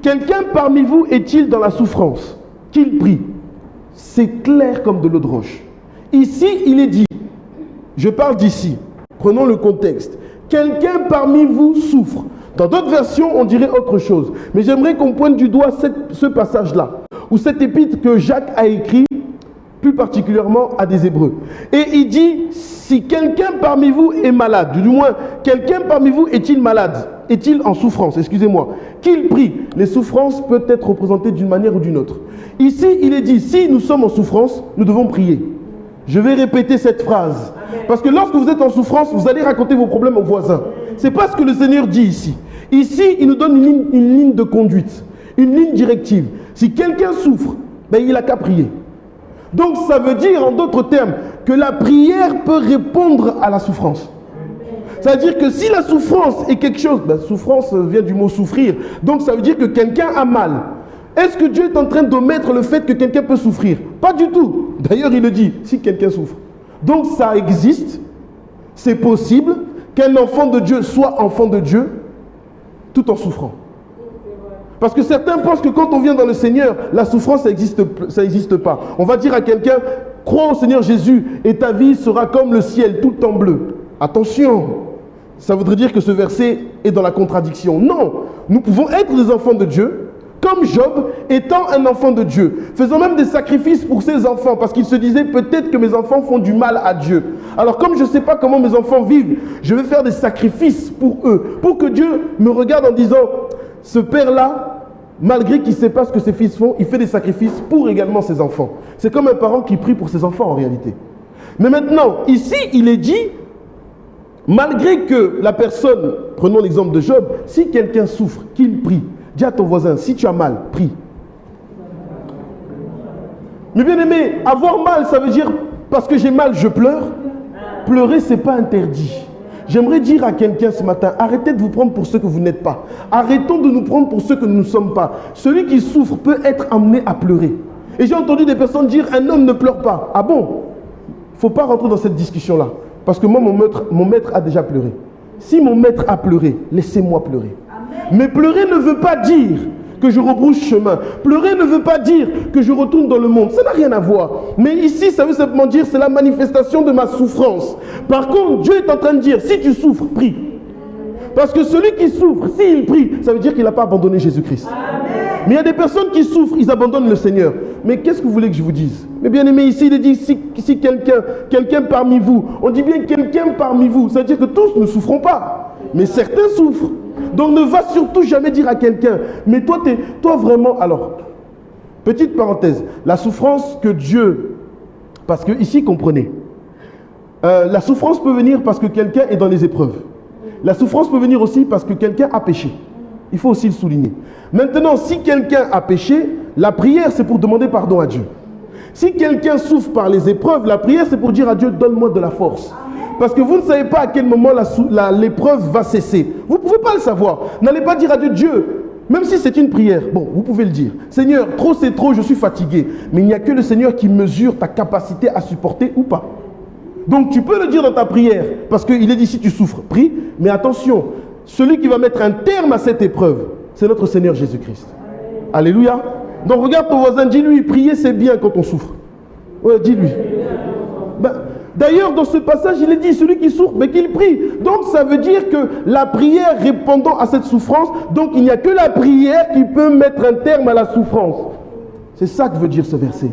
quelqu'un parmi vous est-il dans la souffrance, qu'il prie. C'est clair comme de l'eau de roche. Ici, il est dit, je parle d'ici, prenons le contexte. Quelqu'un parmi vous souffre. Dans d'autres versions, on dirait autre chose. Mais j'aimerais qu'on pointe du doigt ce passage-là, ou cette épître que Jacques a écrit, plus particulièrement à des Hébreux. Et il dit, si quelqu'un parmi vous est malade, du moins, quelqu'un parmi vous est-il malade, est-il en souffrance, excusez-moi, qu'il prie. Les souffrances peuvent être représentées d'une manière ou d'une autre. Ici, il est dit, si nous sommes en souffrance, nous devons prier. Je vais répéter cette phrase. Parce que lorsque vous êtes en souffrance, vous allez raconter vos problèmes aux voisins. C'est pas ce que le Seigneur dit ici. Ici, il nous donne une ligne de conduite, une ligne directive. Si quelqu'un souffre, ben, il n'a qu'à prier. Donc ça veut dire en d'autres termes que la prière peut répondre à la souffrance. C'est-à-dire que si la souffrance est quelque chose, ben, souffrance vient du mot souffrir, donc ça veut dire que quelqu'un a mal. Est-ce que Dieu est en train d'omettre le fait que quelqu'un peut souffrir? Pas du tout. D'ailleurs il le dit, si quelqu'un souffre. Donc ça existe, c'est possible qu'un enfant de Dieu soit enfant de Dieu tout en souffrant. Parce que certains pensent que quand on vient dans le Seigneur, la souffrance, ça n'existe pas. On va dire à quelqu'un, crois au Seigneur Jésus et ta vie sera comme le ciel, tout le temps bleu. Attention, ça voudrait dire que ce verset est dans la contradiction. Non, nous pouvons être des enfants de Dieu, comme Job étant un enfant de Dieu, faisant même des sacrifices pour ses enfants, parce qu'il se disait peut-être que mes enfants font du mal à Dieu. Alors comme je ne sais pas comment mes enfants vivent, je vais faire des sacrifices pour eux, pour que Dieu me regarde en disant, ce père-là, malgré qu'il ne sait pas ce que ses fils font, il fait des sacrifices pour également ses enfants. C'est comme un parent qui prie pour ses enfants en réalité. Mais maintenant, ici, il est dit, malgré que la personne, prenons l'exemple de Job, si quelqu'un souffre, qu'il prie. Dis à ton voisin, si tu as mal, prie. Mais bien aimé, avoir mal, ça veut dire, parce que j'ai mal, je pleure. Pleurer, ce n'est pas interdit. J'aimerais dire à quelqu'un ce matin, arrêtez de vous prendre pour ce que vous n'êtes pas. Arrêtons de nous prendre pour ce que nous ne sommes pas. Celui qui souffre peut être amené à pleurer. Et j'ai entendu des personnes dire, un homme ne pleure pas. Ah bon? Il ne faut pas rentrer dans cette discussion-là. Parce que moi, mon maître a déjà pleuré. Si mon maître a pleuré, laissez-moi pleurer. Mais pleurer ne veut pas dire que je rebrousse chemin. Pleurer ne veut pas dire que je retourne dans le monde. Ça n'a rien à voir. Mais ici, ça veut simplement dire c'est la manifestation de ma souffrance. Par contre, Dieu est en train de dire, si tu souffres, prie. Parce que celui qui souffre, s'il prie, ça veut dire qu'il n'a pas abandonné Jésus-Christ. Mais il y a des personnes qui souffrent, ils abandonnent le Seigneur. Mais qu'est-ce que vous voulez que je vous dise? Mais bien aimé, ici, il est dit, si quelqu'un parmi vous, on dit bien quelqu'un parmi vous, ça veut dire que tous ne souffront pas. Mais certains souffrent. Donc ne va surtout jamais dire à quelqu'un, mais toi vraiment, alors, petite parenthèse, la souffrance que Dieu, parce que ici comprenez, la souffrance peut venir parce que quelqu'un est dans les épreuves. La souffrance peut venir aussi parce que quelqu'un a péché. Il faut aussi le souligner. Maintenant, si quelqu'un a péché, la prière c'est pour demander pardon à Dieu. Si quelqu'un souffre par les épreuves, la prière c'est pour dire à Dieu, donne-moi de la force. Parce que vous ne savez pas à quel moment l'épreuve va cesser. Vous ne pouvez pas le savoir. N'allez pas dire à Dieu, Dieu, même si c'est une prière, bon, vous pouvez le dire. Seigneur, trop c'est trop, je suis fatigué. Mais il n'y a que le Seigneur qui mesure ta capacité à supporter ou pas. Donc tu peux le dire dans ta prière, parce qu'il est dit si tu souffres, prie. Mais attention, celui qui va mettre un terme à cette épreuve, c'est notre Seigneur Jésus-Christ. Alléluia. Donc regarde ton voisin, dis-lui, prier c'est bien quand on souffre. Ouais, dis-lui. D'ailleurs, dans ce passage, il est dit, celui qui souffre, mais qu'il prie. Donc, ça veut dire que la prière répondant à cette souffrance, donc il n'y a que la prière qui peut mettre un terme à la souffrance. C'est ça que veut dire ce verset.